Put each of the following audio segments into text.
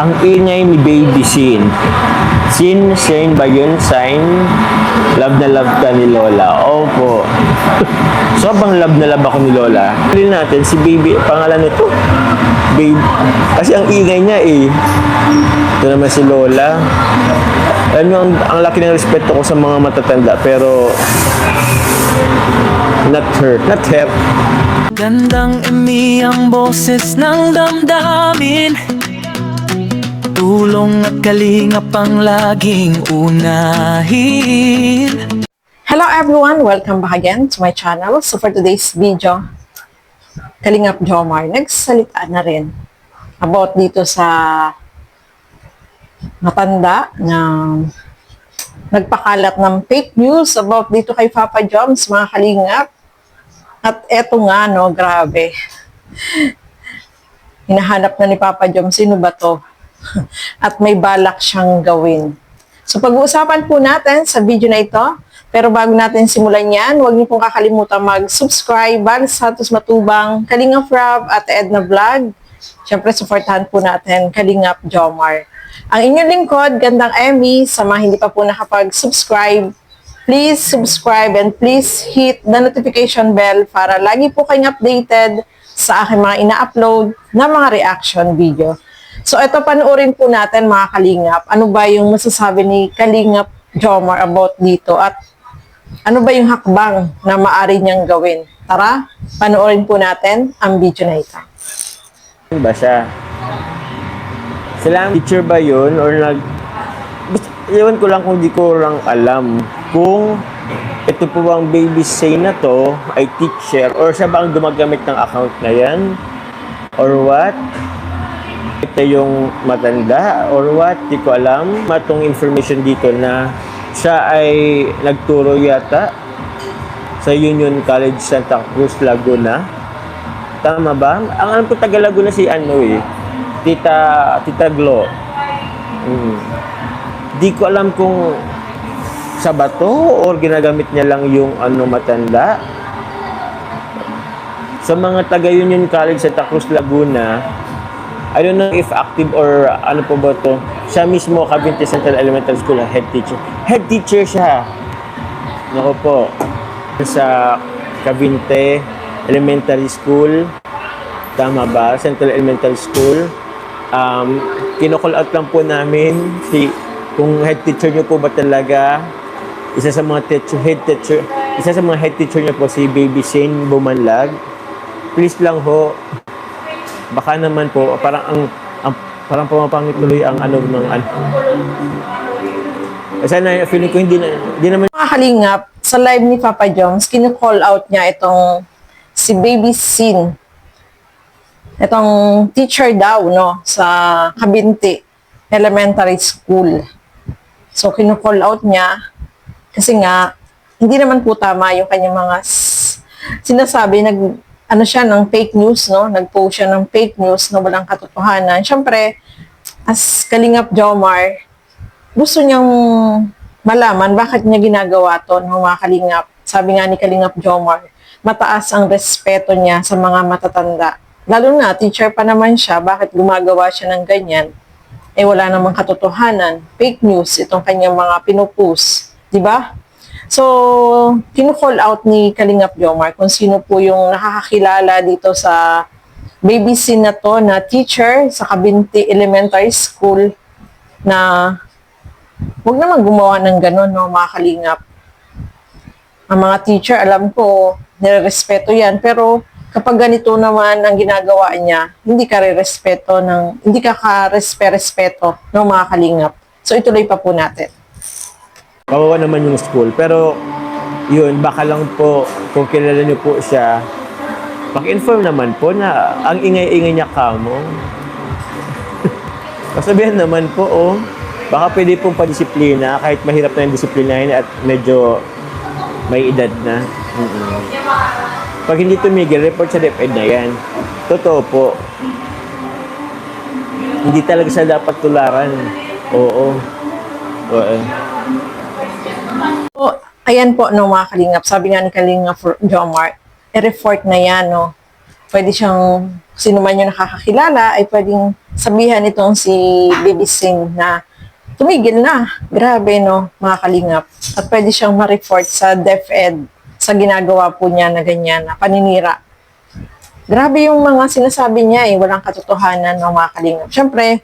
Ang ingay ni Baby Sin. Sin ba yun? Sign? Love na love ka ni Lola. Opo. Sobrang love na love ako ni Lola. Pili natin si Baby, pangalan nito. Baby. Kasi ang ingay niya eh. Ito naman si Lola. Alam niyo, ang laki ng respeto ko sa mga matatanda. Pero, not her. Not her. Gandang imi ang boses ng damdamin, tulong at kalingap ang laging unahin. Hello everyone! Welcome back again to my channel. So for today's video, Kalingap Jomar nagsalita na rin about dito sa matanda na nagpakalat ng fake news about dito kay Papa Joms, mga kalingap. At eto nga, no, grabe. Hinahanap na ni Papa Joms, sino ba to? At may balak siyang gawin. So pag-uusapan po natin sa video na ito, pero bago natin simulan yan, huwag niyo pong kakalimutan mag-subscribe, Bal Santos Matubang, Kalingap Rob at Edna Vlog. Siyempre, supportahan po natin Kalingap Jomar. Ang inyong lingkod, Gandang Emmy, sa mga hindi pa po nakapag-subscribe, please subscribe and please hit the notification bell para lagi po kayong updated sa aking mga ina-upload na mga reaction video. So ito, panoorin po natin mga kalingap. Ano ba yung masasabi ni Kalingap Jomar about dito at ano ba yung hakbang na maaari niyang gawin? Tara, panoorin po natin ang video na ito. Ba siya? Sila ang teacher ba yun? Or iwan ko lang kung di ko lang alam kung ito po bang Baby Sin na to ay teacher or siya ba ang gumagamit ng account na yan? Or what? Ito yung matanda or what? Di ko alam. Matong information dito na siya ay nagturo yata sa Union College Santa Cruz, Laguna. Tama ba? Ang alam ko taga Laguna si ano eh. Tita Glo. Di ko alam kung sa bato or ginagamit niya lang yung ano matanda. Sa mga taga Union College Santa Cruz, Laguna, I don't know if active or ano po ba to. Siya mismo, Cavite Central Elementary School, head teacher. Head teacher siya. Naku po. Sa Cavite Elementary School. Tama ba? Central Elementary School. Kinocall out lang po namin kung head teacher niyo po ba talaga. Isa sa mga head teacher niyo po si Baby Sin Bumanlag. Please lang ho. Baka naman po parang pumapangit tuloy ang ano ng ano. Kasi na feeling ko hindi naman Mga kalingap, sa live ni Papa Joms, kinu-call out niya itong si Baby Sin. Itong teacher daw, no, sa Cabinte Elementary School. So, kinu-call out niya kasi nga, hindi naman po tama yung kanyang mga sinasabi, ano siya ng fake news, no? Nag-post siya ng fake news na walang katotohanan. Siyempre, as Kalingap Jomar, gusto niyang malaman bakit niya ginagawa to, no, mga kalingap. Sabi nga ni Kalingap Jomar, mataas ang respeto niya sa mga matatanda. Lalo na, teacher pa naman siya, bakit gumagawa siya ng ganyan? Eh, wala namang katotohanan. Fake news, itong kanyang mga pinupost. Diba? So, kinu-call out ni Kalingap Jomar kung sino po yung nakakakilala dito sa Baby Sin na to na teacher sa Cabinte Elementary School na huwag naman gumawa ng ganon, no, mga kalingap. Ang mga teacher, alam ko, nirerespeto yan, pero kapag ganito naman ang ginagawa niya, hindi ka ka-respeto ng mga kalingap. So, ituloy pa po natin. kawawa naman yung school. Pero, yun, baka lang po, kung kilala niyo po siya, pag-inform naman po na ang ingay-ingay niya kamo. Kasabihan naman po, oh, baka pwede pong padisiplina, kahit mahirap na yung disiplinahin at medyo may edad na. Pag hindi tumigil, report sa DepEd na yan. Totoo po. Hindi talaga siya dapat tularan. Oo. Oo. So, ayan po, no, mga kalingap. Sabi nga ni Kalingap Jomar, i-report na yan, no. pwede siyang, sino man yung nakakakilala, ay pwedeng sabihan itong si Baby Sing na tumigil na. Grabe, no, mga kalingap. At pwede siyang ma-report sa DepEd sa ginagawa po niya na ganyan, na paninira. Grabe yung mga sinasabi niya walang katotohanan ng mga kalingap. Siyempre,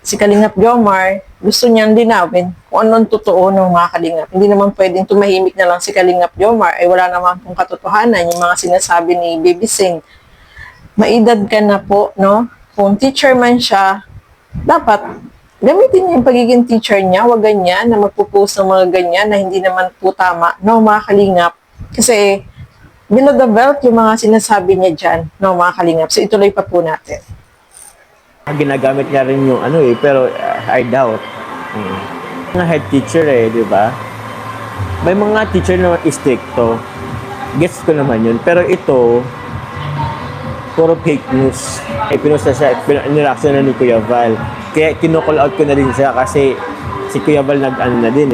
si Kalingap Jomar, gusto niyang linawin kung anong totoo ng mga kalingap. Hindi naman pwedeng tumahimik na lang si Kalingap Jomar, wala naman pong katotohanan yung mga sinasabi ni Baby Sing. Maedad ka na po, no? Kung teacher man siya, dapat gamitin niya yung pagiging teacher niya, wag ganyan, na magpo-post ng mga ganyan na hindi naman po tama, no, mga kalingap. Kasi, below the belt yung mga sinasabi niya dyan, no, mga kalingap. So, ituloy pa po natin. Ginagamit niya rin yung pero I doubt. Mga head teacher di ba? May mga teacher na stricto. Gets ko naman yun. Pero ito, puro fake news. Pinusta siya, nireaction na ni Kuya Val. Kaya kino-call out ko na din siya kasi si Kuya Val na din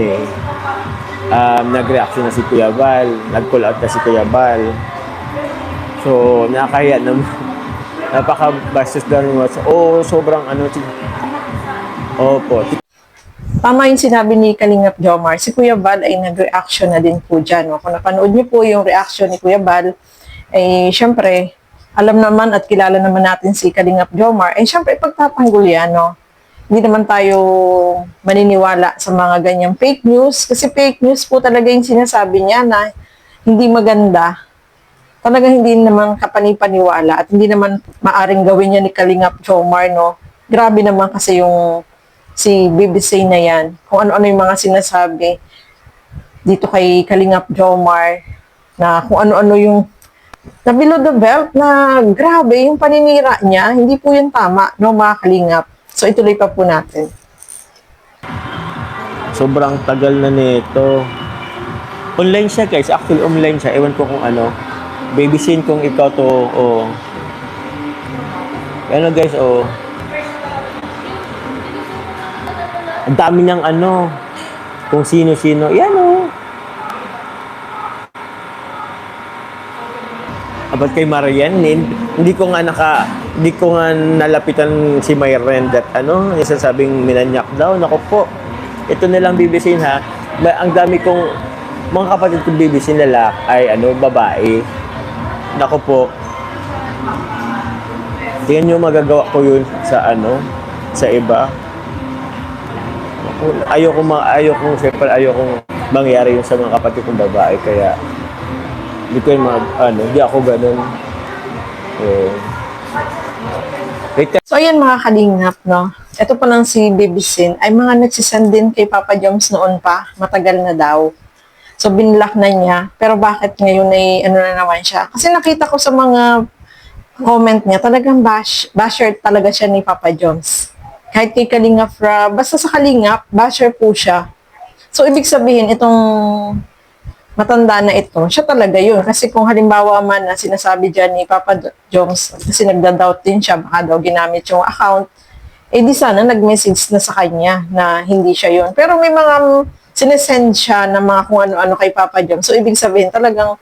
nag-reaction na si Kuya Val. Nag-call out na si Kuya Val. So, nakakahiya naman. Napaka-bastos daw naman. Sobrang Opo. Tama yung sinabi ni Kalingap Jomar. Si Kuya Val ay nag-reaction na din po dyan. No? Kung napanood niyo po yung reaction ni Kuya Val, syempre, alam naman at kilala naman natin si Kalingap Jomar, syempre, pagtatanggol yan, no? Hindi naman tayo maniniwala sa mga ganyang fake news. Kasi fake news po talaga yung sinasabi niya na hindi maganda. Talagang hindi naman kapanipaniwala at hindi naman maaring gawin niya ni Kalingap Jomar, no? Grabe naman kasi yung si BBC na yan. Kung ano-ano yung mga sinasabi dito kay Kalingap Jomar na kung ano-ano yung na below the belt na grabe yung paninira niya. Hindi po yun tama, no, mga kalingap. So, ituloy pa po natin. Sobrang tagal na nito. Online siya, guys. Actually, online siya. Ewan ko kung Baby Sin kung ikaw to, guys, ang dami niyang kung sino-sino. Yan, About kay Marian, hindi ko nga nalapitan si Myren that yung sasabing minanyak daw. Naku po, ito nilang BBC ha. Ang dami kong, mga kapatid kong BBC nila ay babae. Naku po, tingnan nyo magagawa ko yun sa sa iba. Ayokong mangyari yun sa mga kapatid kong babae, kaya hindi ko yun hindi ako ganun. So, ayan mga kalingap, no? Ito pa lang si Baby Sin ay mga nagsisend din kay Papa Joms noon pa, matagal na daw. So, binlock na niya. Pero bakit ngayon ay na naman siya? Kasi nakita ko sa mga comment niya, talagang basher talaga siya ni Papa Joms. Kahit kay Kalingap basta sa Kalingap, basher po siya. So, ibig sabihin, itong matanda na ito, siya talaga yun. Kasi kung halimbawa man na sinasabi dyan ni Papa Joms, kasi nagda-doubt din siya, baka daw ginamit yung account, di sana nag-message na sa kanya na hindi siya yun. Pero may mga sinesend siya ng mga kung ano-ano kay Papa Joms. So, ibig sabihin, talagang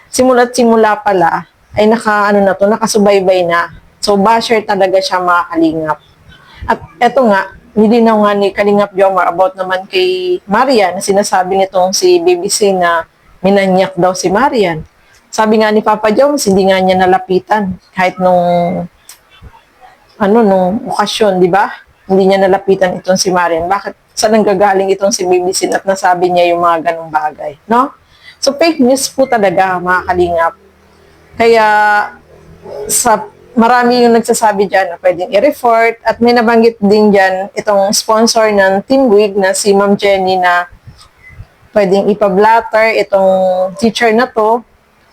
simula't simula pala, ay nakasubaybay na. So, basher talaga siya, mga kalingap. At eto nga, nilinaw nga ni Kalingap Jomar about naman kay Marian, na sinasabi nitong si BBC na minanyak daw si Marian. Sabi nga ni Papa Joms, hindi nga niya nalapitan. Kahit nung okasyon, di ba? Hindi niya nalapitan itong si Marian. Bakit? Saan nanggagaling itong si BBC at nasabi niya yung mga ganong bagay, no? So, fake news po talaga, mga kalingap. Kaya, marami yung nagsasabi dyan na pwedeng i-report at may nabanggit din dyan itong sponsor ng Team Wig na si Ma'am Jenny na pwedeng ipablatter itong teacher na to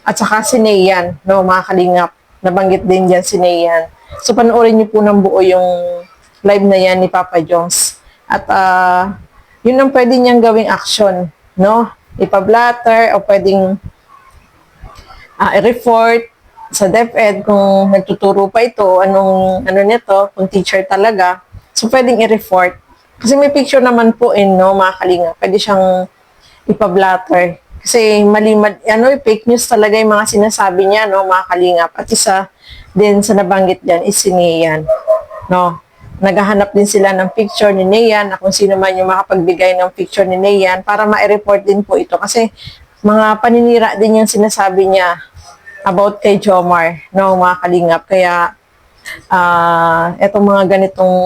at saka si Neyan, no, mga kalingap. Nabanggit din dyan si Neyan. So, panoorin niyo po ng buo yung live na yan ni Papa Joms. At yun ang pwede niyang gawing action, no? Ipablatter o pwedeng i-report sa DepEd kung nagtuturo pa ito, anong nito, kung teacher talaga. So, pwedeng i-report. Kasi may picture naman po no, mga kalinga. Pwede siyang ipablatter. Kasi fake news talaga yung mga sinasabi niya, no, mga kalingap. At isa, din sa nabanggit dyan is si Nian. No? Naghahanap din sila ng picture ni Nian na kung sino man yung makapagbigay ng picture ni Nian para ma-report din po ito. Kasi mga paninira din yung sinasabi niya about kay Jomar, no, mga kalingap. Kaya, etong mga ganitong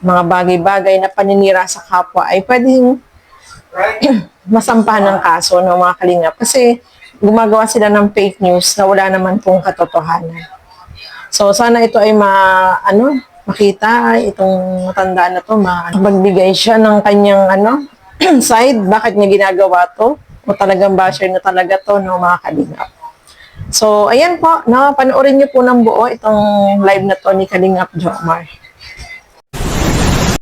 mga bagay-bagay na paninira sa kapwa ay pwedeng masampahan ng kaso ng mga kalingap. Kasi gumagawa sila ng fake news na wala naman pong katotohanan. So, sana ito ay makita, itong matanda na to, magbigay siya ng kanyang side, bakit niya ginagawa to, o talagang basher na talaga to, no, mga kalingap. So, ayan po, no, panoorin niyo po ng buo itong live na to ni Kalingap Jomar.